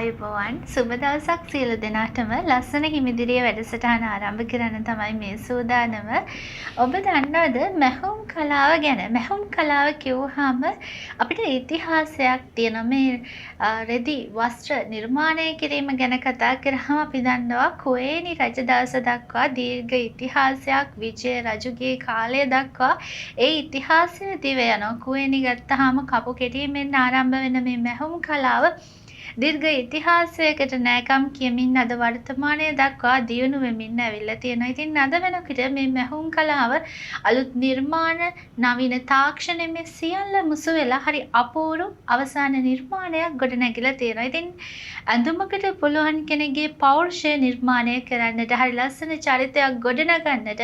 ආයුබෝවන් සුබ දවසක් සියලු දෙනාටම ලස්සන හිමිදිරිය වැඩසටහන ආරම්භ කරන්න තමයි මේ සූදානම. ඔබ දන්නවද මැහුම් කලාව ගැන? මැහුම් කලාව කිව්වහම අපිට ඉතිහාසයක් තියෙනවා. මේ රෙදි වස්ත්‍ර නිර්මාණය කිරීම ගැන කතා කරාම අපි දන්නවා කුවේණි රජ දවස දක්වා දීර්ඝ ඉතිහාසයක් විජය රජුගේ කාලය දක්වා ඒ ඉතිහාසය දිව යනවා. කුවේණි ගත්තාම කපු කෙටීමෙන් ආරම්භ වෙන මේ මැහුම් කලාව දීර්ඝ ඉතිහාසයකට නෑකම් කියමින් අද වර්තමානය දක්වා දියුණු වෙමින් ඇවිල්ලා තියෙනවා. ඉතින් අද වෙනකොට මේ මැහුම් කලාව අලුත් නිර්මාණ, නවීන තාක්ෂණ මේ සියල්ල මුසු වෙලා හරි අපූර්ව අවසාන නිර්මාණයක් ගොඩනැගිලා තියෙනවා. ඉතින් ඇඳුමකට පුළුවන් කෙනෙක්ගේ පෞරුෂය නිර්මාණය කරන්නට, හරි ලස්සන චරිතයක් ගොඩනගන්නට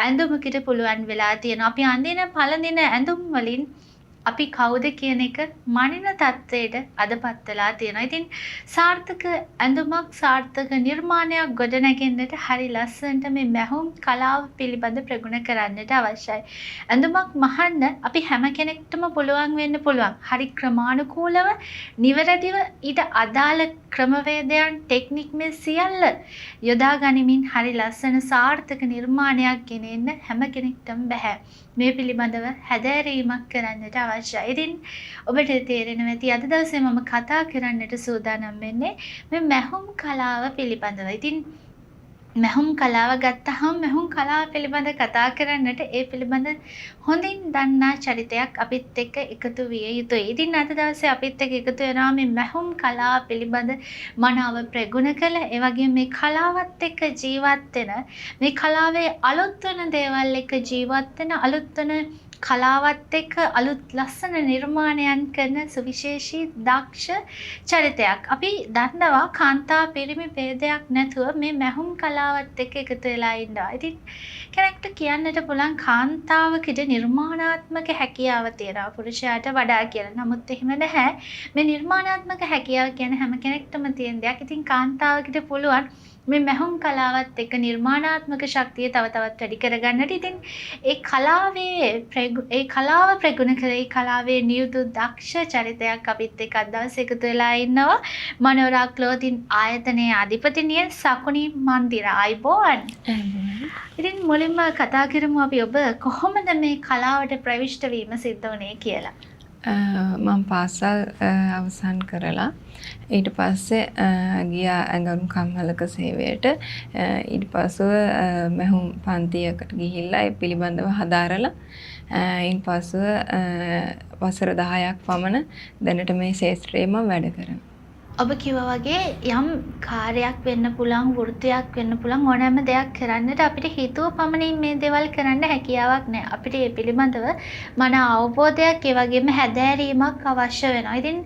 ඇඳුමකට පුළුවන් වෙලා තියෙනවා. අපි අඳින පළඳින ඇඳුම් වලින් අපි කවුද කියන එක මනින තත්ත්වයට අදපත් වෙලා තියෙනවා. ඉතින් සාර්ථක ඇඳුමක් සාර්ථක නිර්මාණයක් ගොඩනැගෙන්නට හරි ලස්සනට මේ මැහුම් කලාව පිළිබඳ ප්‍රගුණ කරන්නට අවශ්‍යයි. ඇඳුමක් මහන්න අපි හැම කෙනෙක්ටම පුළුවන් වෙන්න පුළුවන්. හරි ක්‍රමානුකූලව නිවැරදිව ඊට අදාළ ක්‍රමවේදයන් ටෙක්නික් මේ සියල්ල යොදා ගනිමින් හරි ලස්සන සාර්ථක නිර්මාණයක් ගෙනෙන්න හැම කෙනෙක්ටම බෑ. මේ පිළිබඳව හැදෑරීමක් කරන්නට අවශ්‍යයි. ඉතින් ඔබට තේරෙනවා ඇති අද දවසේ මම කතා කරන්නට සූදානම් වෙන්නේ මේ මැහුම් කලාව පිළිබඳව. ඉතින් මැහුම් කලාව ගත්තහම මැහුම් කලාව පිළිබඳ කතා කරන්නට ඒ පිළිබඳ හොඳින් දන්නා චරිතයක් අපිත් එක්ක එකතු විය යුතුයි. ඉතින් අද දවසේ අපිත් එක්ක එකතු වෙනවා මේ මැහුම් කලාව පිළිබඳ මනාව ප්‍රගුණ කළ, ඒ වගේම මේ කලාවත් එක්ක ජීවත් වෙන, මේ කලාවේ අලුත් වෙන දේවල් එක්ක ජීවත් වෙන, අලුත් වෙන කලාවත් එක්ක අලුත් ලස්සන නිර්මාණයන් කරන සුවිශේෂී දක්ෂ චරිතයක්. අපි දන්නවා කාන්තා පිරිමි ભેදයක් නැතුව මේ මැහුම් කලාවත් එක්ක එකතු වෙලා ඉන්නවා. ඉතින් කෙනෙක්ට කියන්නට පුළුවන් කාන්තාවකට නිර්මාණාත්මක හැකියාව තියෙනවා පුරුෂයාට වඩා කියලා. නමුත් එහෙම නැහැ. මේ නිර්මාණාත්මක හැකියාව කියන්නේ හැම කෙනෙක්ටම තියෙන දෙයක්. ඉතින් කාන්තාවකට පුළුවන් මේ මැහුම් කලාවත් එක්ක නිර්මාණාත්මක ශක්තිය තව තවත් වැඩි කරගන්නට. ඉතින් ඒ කලාව ප්‍රගුණ කර ඒ කලාවේ නියුතු දක්ෂ චරිතයක් අපිත් එක්ක අද දවසේ එකතු වෙලා ඉන්නවා. මනෝරා ක්ලෝතින් ආයතනයේ අධිපතිනිය සකුණි මන්දිර. ආයුබෝවන්. ඉතින් මුලින්ම කතා කරමු අපි ඔබ කොහොමද මේ කලාවට ප්‍රවිෂ්ඨ වීම සිද්ධ වුණේ කියලා. මම පාසල් අවසන් කරලා ඊට පස්සේ ගියා ඇඟලුම් කම්මලක සේවයට. ඊට පස්ව මැහුම් පන්තියකට ගිහිල්ලා ඒ පිළිබඳව හදාරලා ඊට පස්ව වසර 10ක් පමණ දැනට මේ ශාස්ත්‍රයේම වැඩ කරනවා. ඔබ කිව්වා වගේ යම් කාර්යයක් වෙන්න පුළුවන්, වෘත්තියක් වෙන්න පුළුවන්, ඕනෑම දෙයක් කරන්නට අපිට හිතුව පමණින් මේ දේවල් කරන්න හැකියාවක් නැහැ. අපිට මේ පිළිබඳව මන අවබෝධයක් ඒ වගේම හැදෑරීමක් අවශ්‍ය වෙනවා. ඉතින්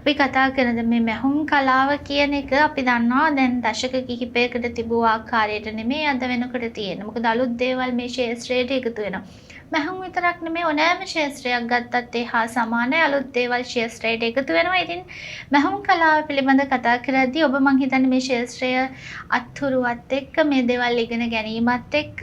අපි කතා කරන මේ මැහුම් කලාව කියන එක අපි දන්නවා දැන් දශක කිහිපයකට තිබූ ආකාරයට නෙමෙයි අද වෙනකොට තියෙන්නේ. මොකද අලුත් දේවල් මේ ශාස්ත්‍රයට එකතු වෙනවා. මැහුම් විතරක් නෙමෙයි ඕනෑම ශාස්ත්‍රයක් ගත්තත් ඒ හා සමානයි අලුත් දේවල් ශාස්ත්‍රයට එකතු වෙනවා. ඉතින් මැහුම් කලාව පිළිබඳ කතා කරද්දී ඔබ මං හිතන්නේ මේ ශාස්ත්‍රය අත්හුරුවත් එක්ක මේ දේවල් ඉගෙන ගැනීමත් එක්ක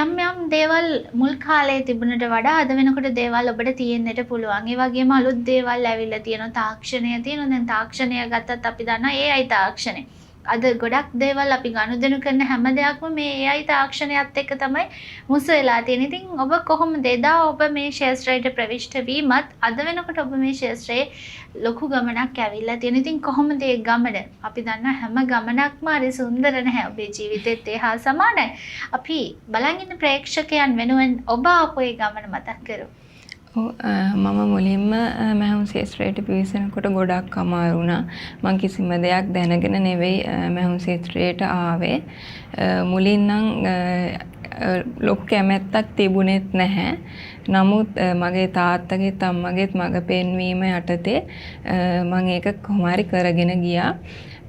යම් දේවල් මුල් කාලේ තිබුණට වඩා අද වෙනකොට දේවල් ඔබට තියෙන්නට පුළුවන්. ඒ වගේම අලුත් දේවල් ඇවිල්ලා තියෙනවා. තාක්ෂණය තියෙනවා. දැන් තාක්ෂණය ගත්තත් අපි දන්නවා AI තාක්ෂණය. අද ගොඩක් දේවල් අපි ගනුදෙනු කරන හැම දෙයක්ම මේ AI තාක්ෂණයත් එක්ක තමයි මුසු වෙලා තියෙන්නේ. ඉතින් ඔබ කොහොමද එදා ඔබ මේ ශාස්ත්‍රයට ප්‍රවිෂ්ඨ වීමත් අද වෙනකොට ඔබ මේ ශාස්ත්‍රයේ ලොකු ගමනක් ඇවිල්ලා තියෙන. ඉතින් කොහොමද ඒ ගමන? අපි දන්නා හැම ගමනක්ම හරි සුන්දර නැහැ. ඔබේ ජීවිතෙත් ඒ හා සමානයි. අපි බලන් ඉන්න ප්‍රේක්ෂකයන් වෙනුවෙන් ඔබ ආපු ඒ ගමන මතක් කරමු. මම මුලින්ම මැහුම් ශාස්ත්‍රයට පිවිසෙනකොට ගොඩක් අමාරු වුණා. මම කිසිම දෙයක් දැනගෙන නෙවෙයි මැහුම් ශාස්ත්‍රයට ආවේ. මුලින් නම් ලොකු කැමැත්තක් තිබුණෙත් නැහැ. නමුත් මගේ තාත්තගෙත් අම්මගෙත් මඟ පෙන්වීම යටතේ මම ඒක කොහොම හරි කරගෙන ගියා.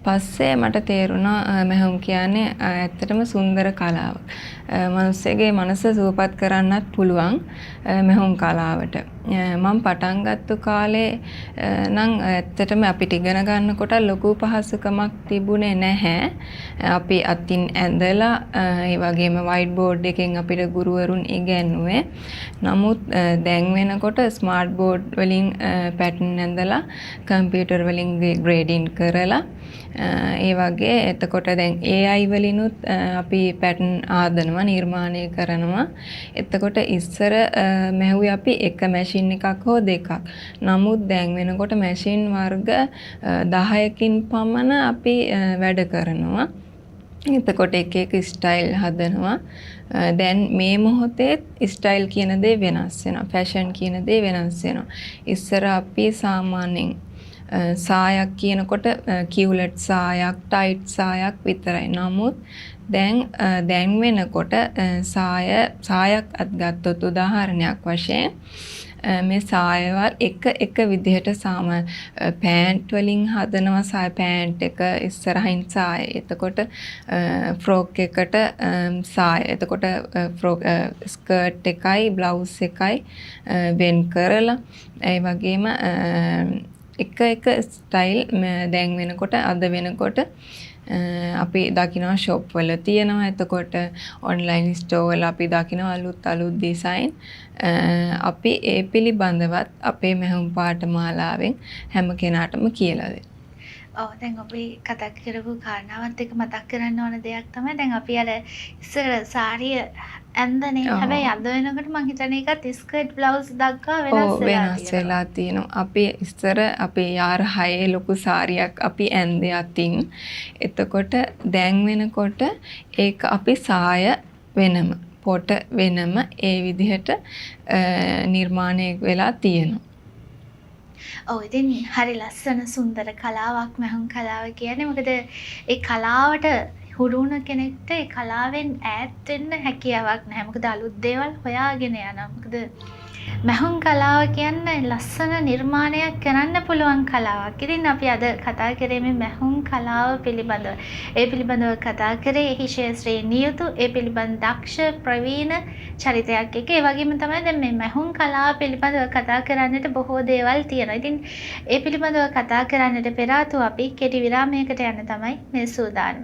පස්සේ මට තේරුණා මැහුම් කියන්නේ ඇත්තටම සුන්දර කලාවක්. මිනිස්සෙගේ මනස සුවපත් කරන්නත් පුළුවන්. මෙහුම් කලාවට. මම පටන් ගත්ත කාලේ නම් ඇත්තටම අපිට ඉගෙන ගන්නකොට ලොකු පහසුකමක් තිබුණේ නැහැ. අපි අතින් ඇඳලා ඒ වගේම වයිට් බෝඩ් එකෙන් අපිට ගුරුවරුන් ඉගැන්නුවේ. නමුත් දැන් වෙනකොට ස්මාර්ට් බෝඩ් වලින් පැටර්න් ඇඳලා කම්පියුටර් වලින් ග්‍රේඩින් කරලා ඒ වගේ එතකොට දැන් AI වලිනුත් අපි පැටර්න් ආදනවා නිර්මාණය කරනවා. එතකොට ඉස්සර මැහුවේ අපි එක මැෂින් එකක් හෝ දෙකක්. නමුත් දැන් වෙනකොට මැෂින් වර්ග 10කින් පමණ අපි වැඩ කරනවා. එතකොට එක එක ස්ටයිල් හදනවා. දැන් මේ මොහොතේ ස්ටයිල් කියන දේ වෙනස් වෙනවා. ෆැෂන් කියන දේ වෙනස් වෙනවා. ඉස්සර අපි සාමාන්‍යයෙන් සායක් කියනකොට කිව්ලට් සායක්, ටයිට් සායක් විතරයි. නමුත් දැන් වෙනකොට සායක් අත්ගත්තොත් උදාහරණයක් වශයෙන් මේ සායවල් එක විදිහට පෑන්ට් වලින් හදනවා. සාය පෑන්ට් එක ඉස්සරහින් සාය. එතකොට ෆ්‍රොක් එකට සාය. එතකොට ස්කර්ට් එකයි බ්ලවුස් එකයි වෙන් කරලා ඒ වගේම එක ස්ටයිල් දැන් වෙනකොට අද වෙනකොට අපි දකිනවා ෂොප් වල තියෙනවා. එතකොට ඔන්ලයින් ස්ටෝර් වල අපි දකිනවා අලුත් ඩිසයින්. අපි ඒ පිළිබඳවත් අපේ මෙහුම් පාඨමාලාවෙන් හැම කෙනාටම කියලා දෙනවා. ඔව් දැන් අපි කතා කරපු කාරණාවත් එක මතක් කරන්න ඕන දෙයක් තමයි දැන් අපි අර ඉස්සර සාරිය ඇඳනේ. හැබැයි අද වෙනකොට මං හිතන්නේ ඒකත් ස්කර්ට් බ්ලවුස් දක්වා වෙනස් වෙලා තියෙනවා. අපි ඉස්සර අපේ යාර 6 ලොකු සාරියක් අපි ඇඳේ අතින්. එතකොට දැන් වෙනකොට ඒක අපි සාය වෙනම පොට වෙනම ඒ විදිහට නිර්මාණය වෙලා තියෙනවා. ඔව් ඉතින් හරි ලස්සන සුන්දර කලාවක් මෙහුම් කලාව කියන්නේ. මොකද ඒ කලාවට හුරු වුණ කෙනෙක්ට ඒ කලාවෙන් ඈත් වෙන්න හැකියාවක් නැහැ. මොකද අලුත් දේවල් හොයාගෙන යනවා. මොකද මෙහුම් කලාව කියන්නේ ලස්සන නිර්මාණයක් කරන්න පුළුවන් කලාවක්. ඉතින් අපි අද කතා කරේ මේ මෙහුම් කලාව පිළිබඳව. ඒ පිළිබඳව කතා කරේ එහි ශාස්ත්‍රයේ නියුතු ඒ පිළිබඳ දක්ෂ ප්‍රවීණ චරිතයක් එක්ක. ඒ වගේම තමයි දැන් මේ මෙහුම් කලාව පිළිබඳව කතා කරන්නට බොහෝ දේවල් තියෙනවා. ඉතින් ඒ පිළිබඳව කතා කරන්නට පෙර ආතුව අපි කෙටි විරාමයකට යන්න තමයි මේ සූදානම.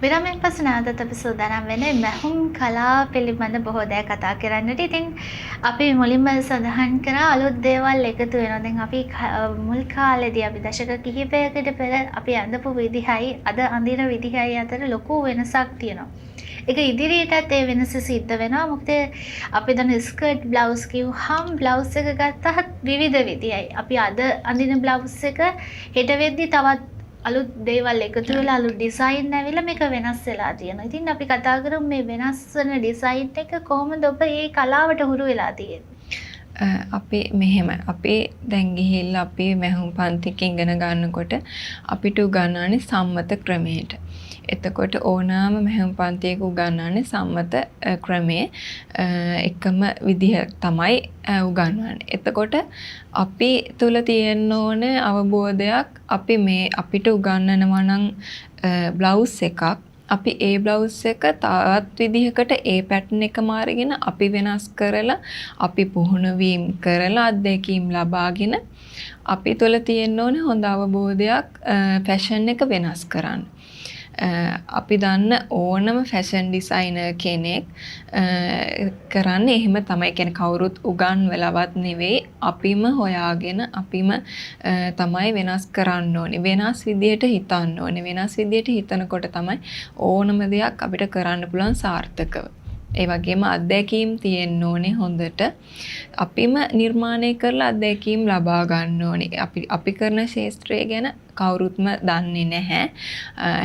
විරාමයෙන් පසු නැවතත් අපි සූදානම් වෙන්නේ මෙහුම් කලාව පිළිබඳ බොහෝ දේ කතා කරන්නට. ඉතින් අපි මුලින්ම සඳහන් කරා අලුත් දේවල් එකතු වෙනවා. දැන් අපි මුල් කාලේදී අපි දශක කිහිපයකට පෙර අපි අඳපු විදිහයි අද අඳින විදිහයි අතර ලොකු වෙනසක් තියෙනවා. ඒක ඉදිරියටත් ඒ වෙනස සිද්ධ වෙනවා. මොකද අපි දැන් ස්කර්ට් බ්ලවුස් කිව්වහම බ්ලවුස් එක ගත්තහත් විවිධ විදිහයි. අපි අද අඳින බ්ලවුස් එක හෙට වෙද්දි තවත් අලුත් දේවල් එකතු වෙලා අලුත් ඩිසයින් ඇවිල්ලා මේක වෙනස් වෙලා තියෙනවා. ඉතින් අපි කතා කරමු මේ වෙනස් වෙන ඩිසයින් එක කොහොමද ඔබ මේ කලාවට හුරු වෙලා තියෙන්නේ? අපි මෙහෙම අපි දැන් ගිහිල්ලා අපි මෙහුම් පන්තික ඉගෙන ගන්නකොට අපිට උගන්වන්නේ සම්මත ක්‍රමයට. එතකොට ඕනෑම මෙහෙම පන්තියක උගන්වන්නේ සම්මත ක්‍රමයේ එකම විදිහ තමයි උගන්වන්නේ. එතකොට අපි තුල තියෙන්න ඕනේ අවබෝධයක් අපිට උගන්වනවා නම් බ්ලවුස් එකක් අපි ඒ බ්ලවුස් එක තවත් විදිහකට ඒ පැටර්න් එකම අරගෙන අපි වෙනස් කරලා අපි පුහුණුවීම් කරලා අත්දැකීම් ලබාගෙන අපි තුල තියෙන්න ඕනේ හොඳ අවබෝධයක් ෆැෂන් එක වෙනස් කරන්න. අපි දන්න ඕනම ෆැෂන් ඩිසයිනර් කෙනෙක් කරන්නේ එහෙම තමයි. කියන්නේ කවුරුත් උගන්වලවත් නෙවෙයි අපිම හොයාගෙන අපිම තමයි වෙනස් කරන්න ඕනේ. වෙනස් විදියට හිතන්න ඕනේ. වෙනස් විදියට හිතනකොට තමයි ඕනම දෙයක් අපිට කරන්න පුළුවන් සාර්ථකව. ඒ වගේම අත්දැකීම් තියෙන්න ඕනේ හොඳට. අපිම නිර්මාණය කරලා අත්දැකීම් ලබා ගන්න ඕනේ. අපි කරන ශාස්ත්‍රය ගැන කවුරුත්ම දන්නේ නැහැ.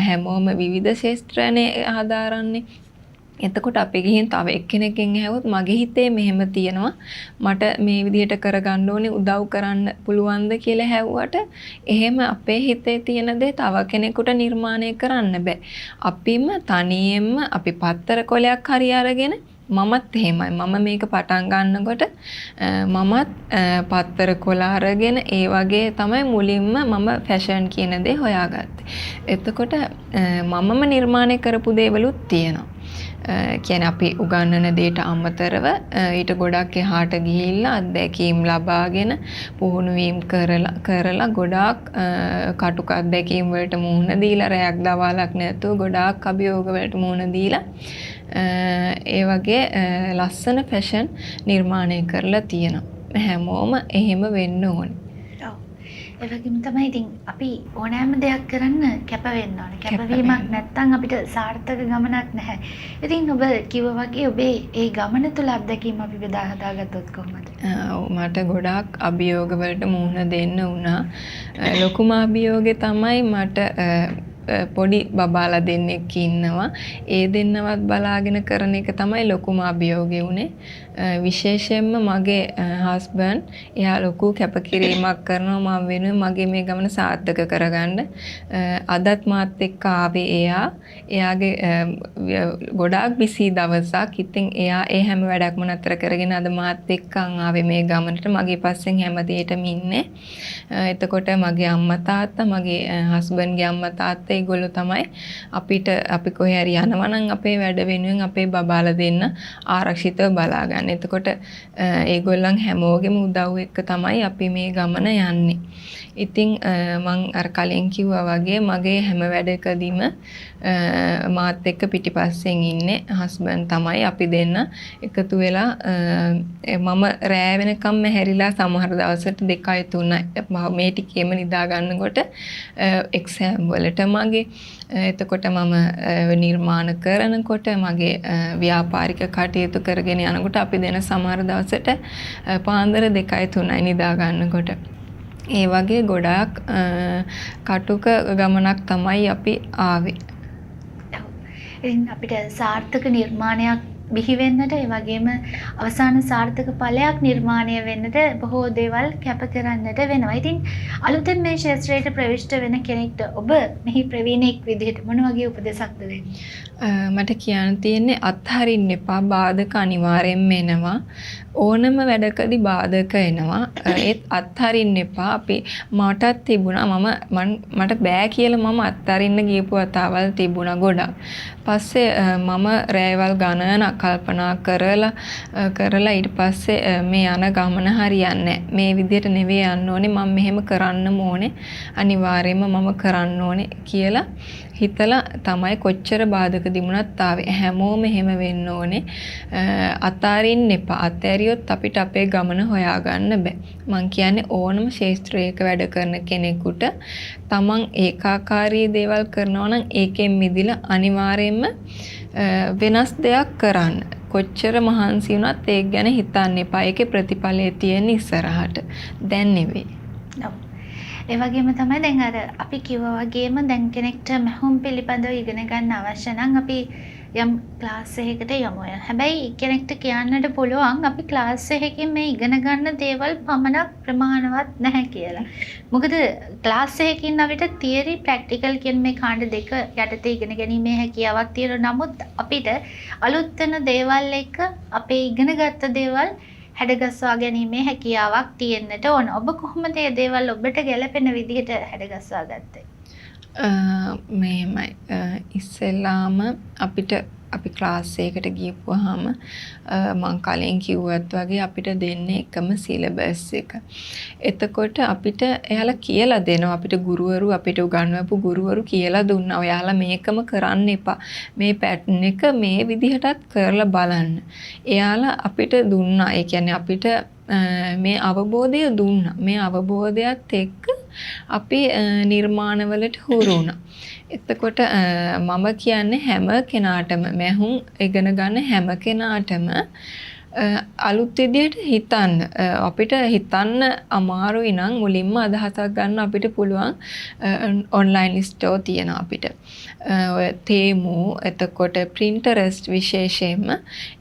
හැමෝම විවිධ ශාස්ත්‍රනේ ආදාරන්නේ. එතකොට අපි ගිහින් තව එක්කෙනෙක්ගෙන් ඇහුවොත් මගේ හිතේ මෙහෙම තියෙනවා මට මේ විදිහට කරගන්න ඕනේ උදව් කරන්න පුළුවන්ද කියලා ඇහුවට එහෙම අපේ හිතේ තියෙන දේ තව කෙනෙකුට නිර්මාණය කරන්න බෑ. අපිම තනියෙන්ම අපි පත්තර කොලයක් හරි අරගෙන මමත් එහෙමයි. මම මේක පටන් ගන්නකොට මමත් පත්තර කොළ අරගෙන ඒ වගේ තමයි මුලින්ම මම ෆැෂන් කියන දේ හොයාගත්තේ. එතකොට මමම නිර්මාණය කරපු දේවලුත් තියෙනවා. කියන්නේ අපි උගන්වන දේට අමතරව ඊට ගොඩක් එහාට ගිහිල්ලා අත්දැකීම් ලබාගෙන පුහුණු වීම කරලා ගොඩාක් කටුක අත්දැකීම් වලට මුහුණ දීලා රැයක් දවාලක් නැතුව ගොඩාක් අභියෝග වලට මුහුණ දීලා ඒ වගේ ලස්සන ෆැෂන් නිර්මාණය කරලා තියෙනවා. හැමෝම එහෙම වෙන්න ඕනේ. ඒ වගේම තමයි ඉතින් අපි ඕනෑම දෙයක් කරන්න කැප වෙන්න ඕනේ. කැපවීමක් නැත්නම් අපිට සාර්ථක ගමනක් නැහැ. ඉතින් ඔබ කිව්වා වගේ ඔබේ ඒ ගමන තුල අත්දැකීම් අපි බෙදා හදාගත්තොත් කොහොමද? මට ගොඩාක් අභියෝග වලට මුහුණ දෙන්න වුණා. ලොකුම අභියෝගේ තමයි මට පොඩි බබාලා දෙන්නෙක් ඉන්නවා. ඒ දෙන්නවත් බලාගෙන කරන එක තමයි ලොකුම අභියෝගේ උනේ. විශේෂයෙන්ම මගේ හස්බන්ඩ් එයා ලොකු කැපකිරීමක් කරනවා මම වෙනුවෙන් මගේ මේ ගමන සාර්ථක කරගන්න. අදත් මාත් එක්ක ආවේ එයාගේ ගොඩාක් බිසි දවසක්. ඉතින් එයා ඒ හැම වැඩක්ම නතර කරගෙන අද මාත් එක්කන් ආවේ මේ ගමනට. මගේ පස්සෙන් හැම දෙයකටම ඉන්නේ. එතකොට මගේ අම්මා තාත්තා මගේ හස්බන්ඩ්ගේ අම්මා තාත්තා ඒගොල්ලෝ තමයි අපි කොහේ හරි යනවා නම් අපේ වැඩ වෙනුවෙන් අපේ බබාලා දෙන්න ආරක්ෂිතව බලාගන්න. එතකොට ඒගොල්ලන් හැමෝගෙම උදව් එක්ක තමයි අපි මේ ගමන යන්නේ. ඉතින් මං අර කලින් කිව්වා වගේ මගේ හැම වැඩකදීම මාත් එක්ක පිටිපස්සෙන් ඉන්නේ හස්බන්ඩ් තමයි. අපි දෙන්න එකතු වෙලා මම රෑ වෙනකම් මැහැරිලා සමහර දවසට 2යි 3යි මේ ටිකේම නිදා ගන්නකොට එක්සෑම් වලට මගේ එතකොට මම නිර්මාණ කරනකොට මගේ ව්‍යාපාරික කටයුතු කරගෙන යනකොට අපි දෙන සමහර දවසට පාන්දර 2යි 3යි නිදා ගන්නකොට ඒ වගේ ගොඩාක් කටුක ගමනක් තමයි අපි ආවේ. ඉතින් අපිට සාර්ථක නිර්මාණයක් බිහි වෙන්නට ඒ වගේම අවසාන සාර්ථක ඵලයක් නිර්මාණය වෙන්නට බොහෝ දේවල් කැප කරන්නට වෙනවා. ඉතින් අලුතෙන් මේ ක්ෂේත්‍රයට ප්‍රවිෂ්ඨ වෙන කෙනෙක්ට ඔබ මෙහි ප්‍රවීණෙක් විදිහට මොන වගේ උපදේශක්ද දෙන්නේ? මට කියන්න තියෙන්නේ අත්හරින්න එපා. බාධක අනිවාර්යෙන්ම එනවා. ඕනම වැඩකදී බාධක එනවා. ඒත් අත්හරින්න එපා. මටත් තිබුණා මට බෑ කියලා මම අත්හරින්න ගියපු වතාවල් තිබුණා ගොඩක්. පස්සේ මම රෑවල් ගණනක් කල්පනා කරලා ඊට පස්සේ මේ යන ගමන හරියන්නේ නැහැ. මේ විදිහට නෙවෙයි යන්න ඕනේ. මම මෙහෙම කරන්නම ඕනේ. අනිවාර්යයෙන්ම මම කරන්න ඕනේ කියලා හිතලා තමයි කොච්චර බාධක දිමුණත් ආවේ. හැමෝම එහෙම වෙන්න ඕනේ. අතාරින්න එපා. අතෑරියොත් අපිට අපේ ගමන හොයාගන්න බෑ. මං කියන්නේ ඕනම ක්ෂේත්‍රයක වැඩ කරන කෙනෙකුට තමන් ඒකාකාරී දේවල් කරනවා නම් ඒකෙන් මිදිලා අනිවාර්යයෙන්ම වෙනස් දෙයක් කරන්න. කොච්චර මහන්සි වුණත් ඒක ගැන හිතන්න එපා. ඒකේ ප්‍රතිඵලය තියෙන ඉස්සරහට. දැන් නෙවෙයි. ඒ වගේම තමයි දැන් අර අපි කිව්වා වගේම දැන් කෙනෙක්ට මහුම් පිළිබඳව ඉගෙන ගන්න අවශ්‍ය නම් අපි යම් ක්ලාස් එකකට යමු. හැබැයි කෙනෙක්ට කියන්නට පුළුවන් අපි ක්ලාස් එකකින් මේ ඉගෙන ගන්න දේවල් පමණක් ප්‍රමාණවත් නැහැ කියලා. මොකද ක්ලාස් එකකින් අපිට තියරි ප්‍රැක්ටිකල් කියන මේ කාණ්ඩ දෙක යටතේ ඉගෙන ගැනීමේ හැකියාවක් තියෙනවා. නමුත් අපිට අලුත් වෙන දේවල් එක්ක අපේ ඉගෙනගත්ත දේවල් හැඩගස්වා ගැනීමේ හැකියාවක් තියෙන්නට ඕන. ඔබ කොහොමද මේ දේවල් ඔබට ගැළපෙන විදිහට හැඩගස්වා ගත්තේ? මෙහෙමයි. ඉස්සෙල්ලාම අපි ක්ලාස් එකකට ගියපුවාම මම කලින් කිව්වත් වගේ අපිට දෙන්නේ එකම සිලබස් එක. එතකොට අපිට එයාලා කියලා දෙනවා. අපිට ගුරුවරු අපිට උගන්වපු ගුරුවරු කියලා දුන්නා. ඔයාලා මේකම කරන්න එපා. මේ පැටර්න් එක මේ විදිහටත් කරලා බලන්න. එයාලා අපිට දුන්නා. ඒ කියන්නේ අපිට මේ අවබෝධය දුන්නා. මේ අවබෝධයත් එක්ක අපි නිර්මාණවලට හුරු වුණා. එතකොට මම කියන්නේ හැම කෙනාටම මැහුම් ඉගෙන ගන්න හැම කෙනාටම අලුත් විදිහට හිතන්න අපිට හිතන්න අමාරුයි නම් මුලින්ම අදහසක් ගන්න අපිට පුළුවන් ඔන්ලයින් ස්ටෝර් තියෙනවා අපිට. ඔය තේමු එතකොට Pinterest විශේෂයෙන්ම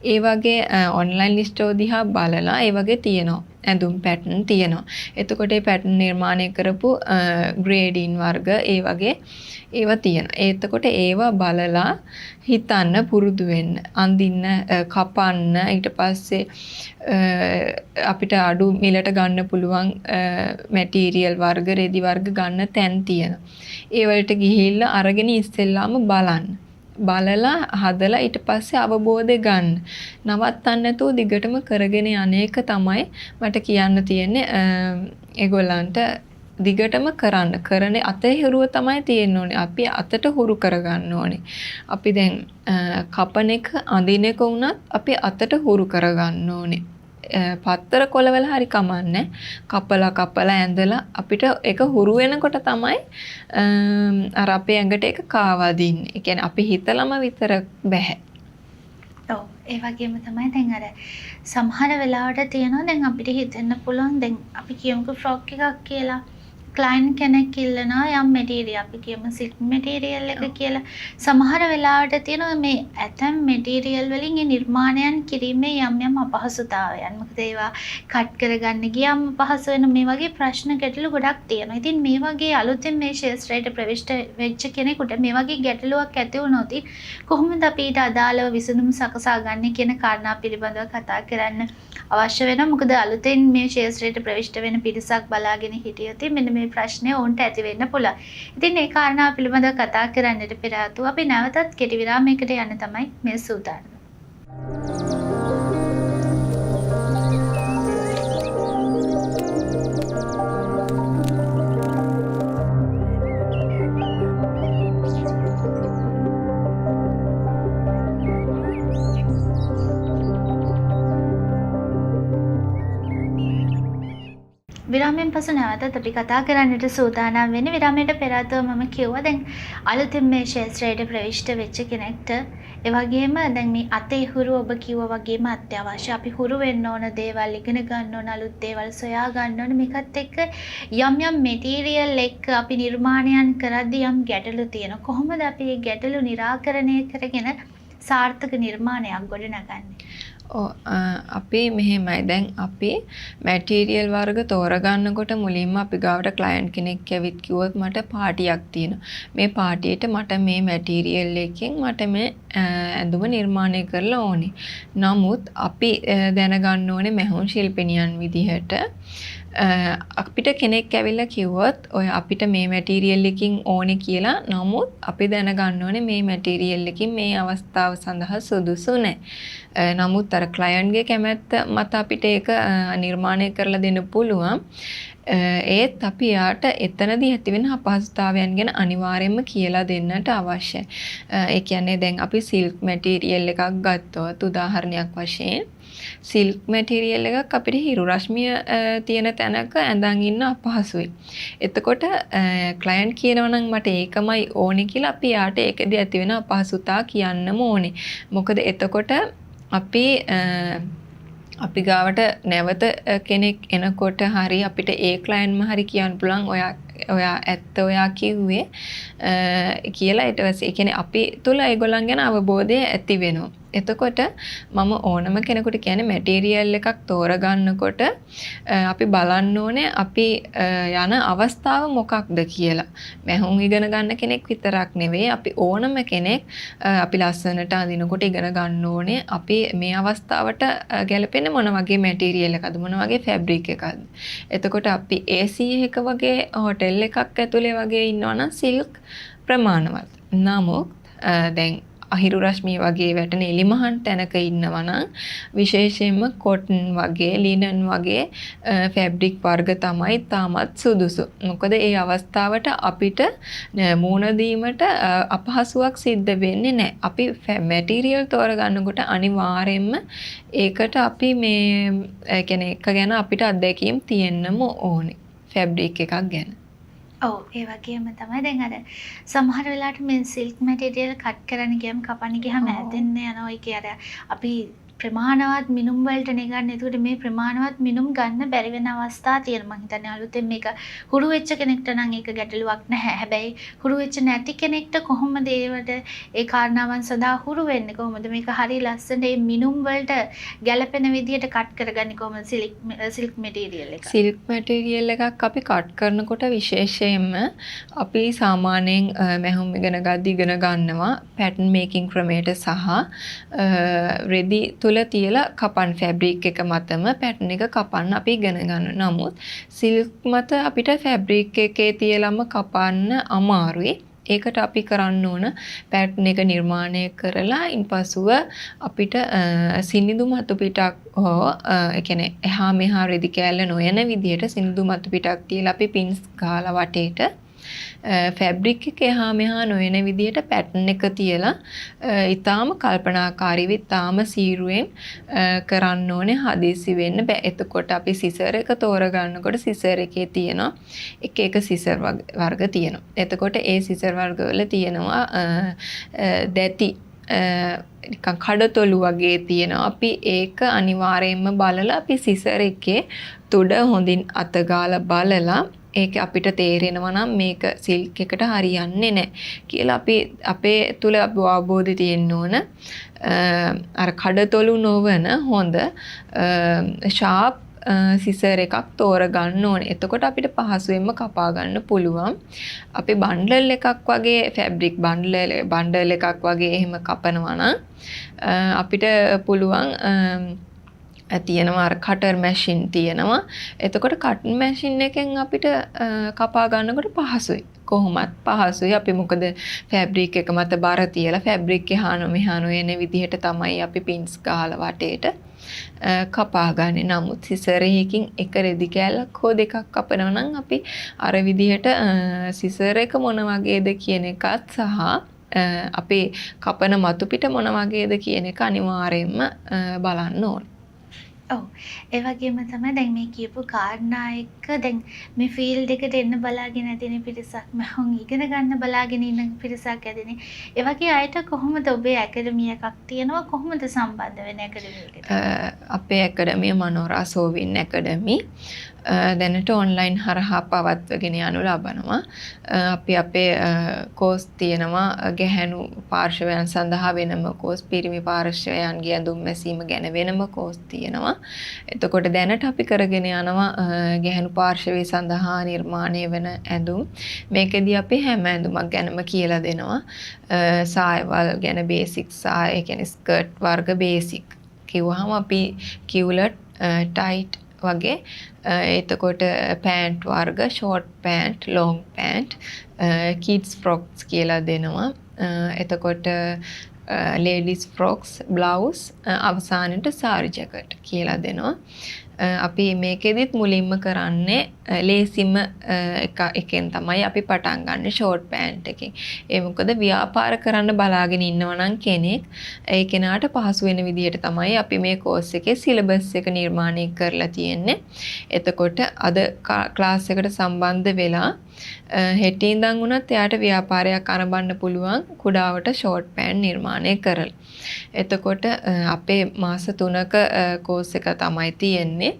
ඒ වගේ ඔන්ලයින් ස්ටෝර් දිහා බලලා ඒ වගේ තියෙනවා. ඇඳුම් පැටර්න් තියෙනවා. එතකොට ඒ පැටර්න් නිර්මාණය කරපු ග්‍රේඩින් වර්ග ඒ වගේ ඒවා තියෙනවා. එතකොට ඒවා බලලා හිතන්න පුරුදු වෙන්න. අඳින්න, කපන්න ඊට පස්සේ අපිට අඩු මිලට ගන්න පුළුවන් මැටීරියල් වර්ග, රෙදි වර්ග ගන්න තැන් තියෙනවා. ඒ වලට ගිහිල්ලා අරගෙන ඉස්සෙල්ලාම බලන්න. බලලා හදලා ඊට පස්සේ අවබෝධය ගන්න. නවත්තන්න නැතුව දිගටම කරගෙන යන එක තමයි මට කියන්න තියෙන්නේ. ඒගොල්ලන්ට දිගටම කරන්න. කරන අතේ හුරුව තමයි තියෙන්න ඕනේ. අපි අතට හුරු කරගන්න ඕනේ. අපි දැන් කපන එක, අඳින එක වුණත් අපි අතට හුරු කරගන්න ඕනේ. පත්තර කොළවල හරි කමන්නේ කපලා ඇඳලා අපිට ඒක හුරු වෙනකොට තමයි අර අපේ ඇඟට ඒක කාවදින්නේ. ඒ කියන්නේ අපි හිතලම විතර බෑ. ඔව් ඒ වගේම තමයි දැන් අර සමහර වෙලාවට තියෙනවා දැන් අපිට හිතෙන්න පුළුවන් දැන් අපි කියමුකෝ ෆ්‍රොක් එකක් කියලා ක්ලයන්ට් කෙනෙක් ඉල්ලනවා යම් මැටීරියල් අපි කියමු සිල්ක් මැටීරියල් එක කියලා. සමහර වෙලාවට තියෙනවා මේ ඇතම් මැටීරියල් වලින් ඒ නිර්මාණයන් කිරීමේ යම් අපහසුතාවයන්. මොකද ඒවා කට් කරගන්න ගියාම අපහසු වෙන මේ වගේ ප්‍රශ්න ගැටලු ගොඩක් තියෙනවා. ඉතින් මේ වගේ අලුතෙන් මේ ශාස්ත්‍රයට ප්‍රවිෂ්ඨ වෙච්ච කෙනෙකුට මේ වගේ ගැටලුවක් ඇති වුණොත් කොහොමද අපි ඊට අදාළව විසඳුම් සකසා ගන්න කියන කාරණා පිළිබඳව කතා කරන්න අවශ්‍ය වෙනවා. මොකද අලුතෙන් මේ ශාස්ත්‍රයට ප්‍රවිෂ්ඨ වෙන පිරිසක් බලාගෙන හිටියොත් මෙන්න මේ ප්‍රශ්නේ ඔවුන්ට ඇති වෙන්න පුළුවන්. ඉතින් මේ කාරණා පිළිබඳව කතා කරන්නට පෙර ආතුව අපි නැවතත් කෙටි විරාමයකට යන්න තමයි මේ සූදානම. විරාමයෙන් පසු නැවතත් අපි කතා කරන්නට සූදානම් වෙන්නේ. විරාමයට පෙර ආතුව මම කිව්වා දැන් අලුතින් මේ ශාස්ත්‍රයට ප්‍රවිෂ්ඨ වෙච්ච කෙනෙක්ට ඒ වගේම දැන් මේ අතේ හුරු ඔබ කිව්වා වගේම අත්‍යවශ්‍ය. අපි හුරු වෙන්න ඕන දේවල් ඉගෙන ගන්න ඕන, අලුත් දේවල් සොයා ගන්න ඕන. මේකත් එක්ක යම් මැටීරියල් එක්ක අපි නිර්මාණයන් කරද්දී යම් ගැටලු තියෙනවා. කොහොමද අපි මේ ගැටලු निराකරණය කරගෙන සාර්ථක නිර්මාණයක් ගොඩනගන්නේ? අපි මෙහෙමයි දැන් අපි මැටීරියල් වර්ග තෝරගන්නකොට මුලින්ම අපි ගාවට ක්ලයන්ට් කෙනෙක් ඇවිත් කිව්වොත් මට පාටියක් තියෙනවා. මේ පාටියට මට මේ මැටීරියල් එකෙන් මට මේ ඇඳුම නිර්මාණය කරලා ඕනේ. නමුත් අපි දැනගන්න ඕනේ මහවුන් ශිල්පිනියන් විදිහට අපිට කෙනෙක් ඇවිල්ලා කිව්වොත් ඔය අපිට මේ මැටීරියල් එකකින් ඕනේ කියලා. නමුත් අපි දැනගන්න ඕනේ මේ මැටීරියල් එකකින් මේ අවස්ථාව සඳහා සුදුසු නැහැ. නමුත් අර ක්ලයන්ට්ගේ කැමැත්ත මත අපිට ඒක නිර්මාණය කරලා දෙන්න පුළුවන්. ඒත් අපි යාට එතනදී ඇතිවෙන අපහසුතාවයන් ගැන අනිවාර්යයෙන්ම කියලා දෙන්නට අවශ්‍යයි. ඒ කියන්නේ දැන් අපි සිල්ක් මැටීරියල් එකක් ගත්තොත් උදාහරණයක් වශයෙන් සිල්ක් මැටීරියල් එකක් අපිට හිරු රශ්මිය තියෙන තැනක ඇඳන් ඉන්න අපහසුයි. එතකොට ක්ලයන්ට් කියනවා නම් මට ඒකමයි ඕනේ කියලා අපි යාට ඒකදී ඇති වෙන අපහසුතා කියන්නම ඕනේ. මොකද එතකොට අපි ගාවට නැවත කෙනෙක් එනකොට හරි අපිට ඒ ක්ලයන්ට්ම හරි කියන්න පුළුවන් ඔයා ඇත්ත ඔයා කිව්වේ කියලා. ඊට පස්සේ ඒ කියන්නේ අපි තුල ඒගොල්ලන් ගැන අවබෝධය ඇති වෙනවා. එතකොට මම ඕනම කෙනෙකුට කියන්නේ මැටීරියල් එකක් තෝරගන්නකොට අපි බලන්න ඕනේ අපි යන අවස්ථාව මොකක්ද කියලා. මහුන් ඉගෙන ගන්න කෙනෙක් විතරක් නෙවෙයි අපි ඕනම කෙනෙක් අපි ලස්සනට අඳිනකොට ඉගෙන ගන්න ඕනේ අපි මේ අවස්ථාවට ගැලපෙන මොන වගේ මැටීරියල් එකක්ද මොන වගේ ෆැබ්‍රික් එකක්ද. එතකොට අපි AC එක වගේ හොටෙල් එකක් ඇතුලේ වගේ ඉන්නවා නම් සිල්ක් ප්‍රමාණවත්. නමුත් දැන් අහිරු රශ්මිය වගේ වැටෙන එලිමහන් තැනක ඉන්නවා නම් විශේෂයෙන්ම කොටන් වගේ ලිනන් වගේ ෆැබ්‍රික් වර්ග තමයි තාමත් සුදුසු. මොකද ඒ අවස්ථාවට අපිට මූණ දීමට අපහසුයක් සිද්ධ වෙන්නේ නැහැ. අපි මැටීරියල් තෝරගන්නකොට අනිවාර්යයෙන්ම ඒකට අපි මේ කියන්නේ එක ගැන අපිට අත්දැකීම් තියෙන්නම ඕනේ ෆැබ්‍රික් එකක් ගැන. ඔව් ඒ වගේම තමයි දැන් අර සමහර වෙලාවට මේ සිල්ක් මැටීරියල් කට් කරන්න ගියම කපන්න ගියම හැදෙන්න යනවා. ඒකේ අර අපි ප්‍රමාණවත් මිනුම් වලටනේ ගන්න. ඒකට මේ ප්‍රමාණවත් මිනුම් ගන්න බැරි වෙන අවස්ථා තියෙනවා. මම හිතන්නේ අලුතෙන් මේක හුරු වෙච්ච කෙනෙක්ට නම් ඒක ගැටලුවක් නැහැ. හැබැයි හුරු වෙච්ච නැති කෙනෙක්ට කොහොමද ඒවට ඒ කාරණාවන් සඳහා හුරු වෙන්නේ? කොහොමද මේක හරිය ලස්සනට මේ මිනුම් වලට ගැළපෙන විදියට කට් කරගන්නේ? කොහොමද සිල්ක් මැටීරියල් එක? සිල්ක් මැටීරියල් එකක් අපි කට් කරනකොට විශේෂයෙන්ම අපි සාමාන්‍යයෙන් මැහුම් ඉගෙන ගන්නවා පැටර්න් මේකින් ක්‍රමයට සහ රෙදි තුල තියලා කපන් ෆැබ්‍රික් එක මතම පැටර්න් එක කපන්න අපි ඉගෙන ගන්න. නමුත් සිල්ක් මත අපිට ෆැබ්‍රික් එකේ තියලම කපන්න අමාරුයි. ඒකට අපි කරන්න ඕන පැටර්න් එක නිර්මාණය කරලා ඉන්පසුව අපිට සිනිඳු මතු පිටක් හෝ ඒ කියන්නේ එහා මෙහා රෙදි කෑල්ල නොයන විදිහට සිනිඳු මතු පිටක් තියලා අපි පින්ස් ගහලා වටේට ෆැබ්‍රික් එක එහා මෙහා නොයන විදිහට පැටර්න් එක තියලා ඊටාම කල්පනාකාරීව ඊටාම සීරුවෙන් කරන්න ඕනේ. හදිසි වෙන්න බෑ. එතකොට අපි සිසර් එක තෝරගන්නකොට සිසර් එකේ තියෙනවා එක සිසර් වර්ග තියෙනවා. එතකොට ඒ සිසර් වර්ගවල තියෙනවා දැටි නිකන් කඩතොළු වගේ තියෙනවා. අපි ඒක අනිවාර්යයෙන්ම බලලා අපි සිසර් එකේ තුඩ හොඳින් අත ගාලා බලලා ඒක අපිට තේරෙනවා නම් මේක සිල්ක් එකට හරියන්නේ නැහැ කියලා අපි අපේ තුල අවබෝධය තියෙන්න ඕන. අර කඩතොළු නොවන හොඳ ෂාප් සිසර් එකක් තෝරගන්න ඕනේ. එතකොට අපිට පහසුවෙන්ම කපා ගන්න පුළුවන්. අපි බන්ඩල් එකක් වගේ ෆැබ්‍රික් බන්ඩල් එකක් වගේ එහෙම කපනවා නම් අපිට පුළුවන් තියෙනවා අර කටර් මැෂින් තියෙනවා. එතකොට කටර් මැෂින් එකෙන් අපිට කපා ගන්නකොට පහසුයි. කොහොමත් පහසුයි. අපි මොකද ෆැබ්‍රික් එක මත බර තියලා ෆැබ්‍රික් එහානෝ මෙහානෝ එන විදිහට තමයි අපි පින්ස් ගහලා වටේට කපා ගන්නේ. නමුත් සිසර් එකකින් එක රෙදි කෑල්ලක් හෝ දෙකක් කපනවා නම් අපි අර විදිහට සිසර් එක මොන වගේද කියන එකත් සහ අපේ කපන මතු පිට මොන වගේද කියන එක අනිවාර්යයෙන්ම බලන්න ඕන. ඔව් ඒ වගේම තමයි දැන් මේ කියපු කාරණා එක්ක දැන් මේ ෆීල්ඩ් එකට එන්න බලාගෙන ඇතිනේ පිරිසක් මම ඉගෙන ගන්න බලාගෙන ඉන්න පිරිසක් ඇතිනේ. ඒ වගේ අයට කොහොමද ඔබේ ඇකඩමි එකක් තියෙනවා කොහොමද සම්බන්ධ වෙන්නේ ඇකඩමි එකට? අපේ ඇකඩමිය මනෝරා සෝවින් ඇකඩමි දැනට ඔන්ලයින් හරහා පවත්වගෙන යනු ලබනවා. අපි අපේ කෝස් තියෙනවා ගැහැණු පාර්ශවයන් සඳහා වෙනම කෝස්, පිරිමි පාර්ශවයන්ගේ ඇඳුම් මැසීම ගැන වෙනම කෝස් තියෙනවා. එතකොට දැනට අපි කරගෙන යනවා ගැහැණු පාර්ශවය සඳහා නිර්මාණය වෙන ඇඳුම්. මේකෙදී අපි හැම ඇඳුමක් ගැනම කියලා දෙනවා. සායවල් ගැන බේසික්ස්, ඒ කියන්නේ ස්කර්ට් වර්ග බේසික් කිව්වහම අපි කිව්ලට්, ටයිට් වගේ එතකොට පෑන්ට් වර්ග short pant, long pant, kids ෆ්‍රොක්ස් කියලා දෙනවා. එතකොට ලේඩීස් ෆ්‍රොක්ස්, බ්ලවුස්, අවසානයේ සාරි ජැකට් කියලා දෙනවා. අපි මේකෙදිත් මුලින්ම කරන්නේ ලේසිම එකෙන් තමයි අපි පටන් ගන්න ෂෝට් පෑන්ට් එකෙන්. ඒ මොකද ව්‍යාපාර කරන්න බලාගෙන ඉන්නවා නම් කෙනෙක් ඒ කෙනාට පහසු වෙන විදිහට තමයි අපි මේ කෝස් එකේ සිලබස් එක නිර්මාණය කරලා තියෙන්නේ. එතකොට අද ක්ලාස් එකට සම්බන්ධ වෙලා හෙට ඉඳන් වුණත් එයාට ව්‍යාපාරයක් ආරම්භන්න පුළුවන් කුඩාවට ෂෝට් පෑන්ට් නිර්මාණය කරලා. එතකොට අපේ මාස 3ක කෝස් එක තමයි තියෙන්නේ.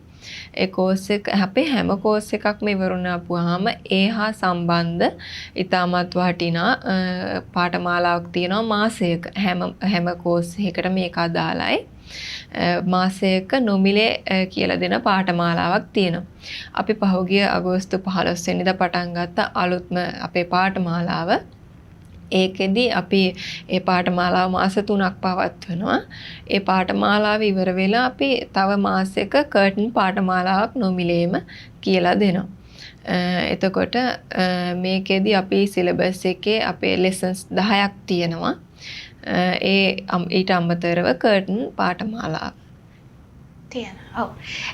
ඒ කෝස් එක අපේ හැම කෝස් එකක්ම ඉවරුණාපුවාම ඒ හා සම්බන්ධ ඉතාමත් වටිනා පාඨමාලාවක් තියෙනවා මාසයක. හැම කෝස් එකකට මේක අදාළයි. මාසයක නොමිලේ කියලා දෙන පාඨමාලාවක් තියෙනවා. අපි පහුගිය අගෝස්තු 15 වෙනිදා පටන් ගත්ත අලුත්ම අපේ පාඨමාලාව. ඒකෙදි අපි ඒ පාඨමාලාව මාස 3ක් පවත්වනවා. ඒ පාඨමාලාව ඉවර වෙලා අපි තව මාසයක කර්ටන් පාඨමාලාවක් නොමිලේම කියලා දෙනවා. එතකොට මේකෙදි අපි සිලබස් එකේ අපේ ලෙසන්ස් 10ක් තියෙනවා. ඊට අමතරව කර්ටන් පාඨමාලාව තියෙනවා. ඔව්.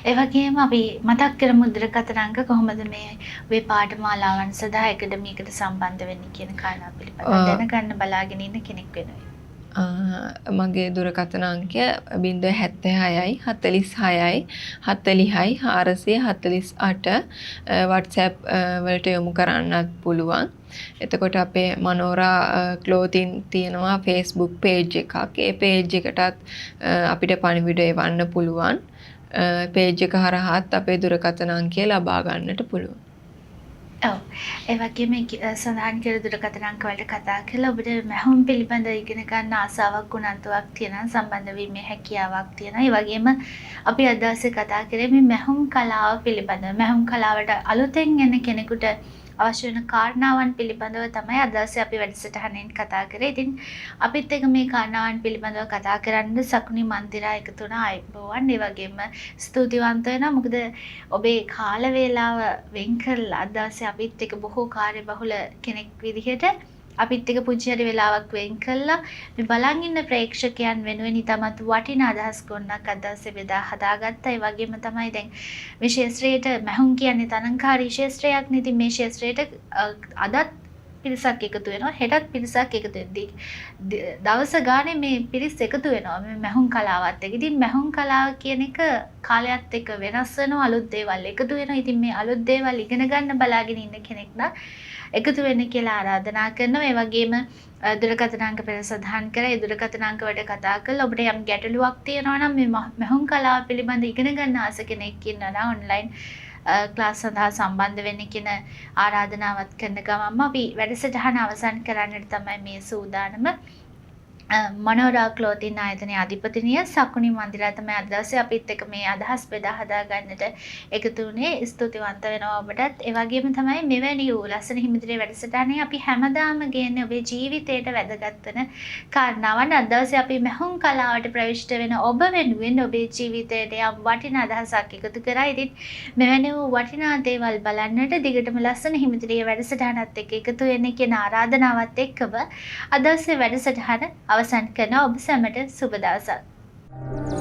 ඒ වගේම අපි මතක් කරමු දුරකථන අංක කොහොමද මේ ඔබේ පාඨමාලාවන් සඳහා ඇකඩමි එකට සම්බන්ධ වෙන්නේ කියන කාරණා පිළිබඳව දැනගන්න බලාගෙන ඉන්න කෙනෙක් වෙනුවෙන්. මගේ දුරකථන අංකය 076යි 46යි 40යි 448 WhatsApp වලට යොමු කරන්නත් පුළුවන්. එතකොට අපේ මනෝරා ක්ලෝතින් තියෙනවා Facebook page එකක්. ඒ page එකටත් අපිට පණිවිඩ එවන්න පුළුවන්. page එක හරහාත් අපේ දුරකථන අංකය ලබා ගන්නට පුළුවන්. ඔව්. ඒ වගේම සඳහන් කළ දුරකථන අංක වලට කතා කරලා ඔබට මැහුම් පිළිබඳව ඉගෙන ගන්න ආසාවක් උනන්දුවක් තියෙනවා, සම්බන්ධ වීමේ හැකියාවක් තියෙනවා. ඒ වගේම අපි අද දවසේ කතා කරේ මේ මැහුම් කලාව පිළිබඳව. මැහුම් කලාවට අලුතෙන් එන කෙනෙකුට අවශ්‍ය වෙන කාරණාවන් පිළිබඳව තමයි අද දවසේ අපි වැඩසටහනෙන් කතා කරේ. ඉතින් අපිත් එක්ක මේ කාරණාවන් පිළිබඳව කතා කරන්න සකුනි මන්දිරා එකතු වුණා. අයබෝවන්. ඒ වගේම ස්තුතිවන්ත වෙනවා. මොකද ඔබේ කාල වේලාව වෙන් කරලා අද දවසේ අපිත් එක්ක බොහෝ කාර්යබහුල කෙනෙක් විදිහට අපිත් එක්ක පුංචි හරි වෙලාවක් වෙන් කළා මේ බලන් ඉන්න ප්‍රේක්ෂකයන් වෙනුවෙන් ඉතාමත් වටිනා අදහස් ගොන්නක් අද දවසේ බෙදා හදාගත්තා. ඒ වගේම තමයි දැන් මේ ශාස්ත්‍රයට මැහුම් කියන්නේ තරංකාරී ශාස්ත්‍රයක් නෙති. මේ ශාස්ත්‍රයට අදත් පිරිසක් එකතු වෙනවා, හෙටත් පිරිසක් එකතු වෙද්දී දවස ගානේ මේ පිරිස් එකතු වෙනවා මේ මැහුම් කලාවත් එක්ක. ඉතින් මැහුම් කලාව කියන එක කාලයත් එක්ක වෙනස් වෙනවා, අලුත් දේවල් එකතු වෙනවා. ඉතින් මේ අලුත් දේවල් ඉගෙන ගන්න බලාගෙන ඉන්න කෙනෙක් නම් එකතු වෙන්න කියලා ආරාධනා කරනවා. ඒ වගේම දුරකථන අංක පෙර සඳහන් කරා. ඒ දුරකථන අංක වලට කතා කරලා ඔබට යම් ගැටලුවක් තියෙනවා නම් මේ මැහුම් කලාව පිළිබඳ ඉගෙන ගන්න ආස කෙනෙක් ඉන්නවා නම් ඔන්ලයින් ක්ලාස් සඳහා සම්බන්ධ වෙන්න කියන ආරාධනාවත් කරන ගමන්ම අපි වැඩසටහන අවසන් කරන්නට තමයි මේ සූදානම. මනෝරා ක්ලෝතින් ආයතනයේ අධිපතිනිය සකුනි මන්දිරා තමයි අද දවසේ අපිත් එක්ක මේ අදහස් බෙදා හදා ගන්නට එකතු වුණේ. ස්තුතිවන්ත වෙනවා ඔබටත්. ඒ වගේම තමයි මෙවැනි වූ ලස්සන හිමිදිරියේ වැඩසටහනේ අපි හැමදාම ගේන්නේ ඔබේ ජීවිතයට වැදගත් වෙන කාරණාවන්. අද දවසේ අපි මැහුම් කලාවට ප්‍රවිෂ්ඨ වෙන ඔබ වෙනුවෙන් ඔබේ ජීවිතයට යම් වටිනා අදහසක් එකතු කරා. ඉතින් මෙවැනි වූ වටිනා දේවල් බලන්නට දිගටම ලස්සන හිමිදිරියේ වැඩසටහනත් එක්ක එකතු වෙන්න කියන ආරාධනාවත් එක්කම අද දවසේ වැඩසටහන අවසන් කරන ඔබ සැමට සුබ දවසක්.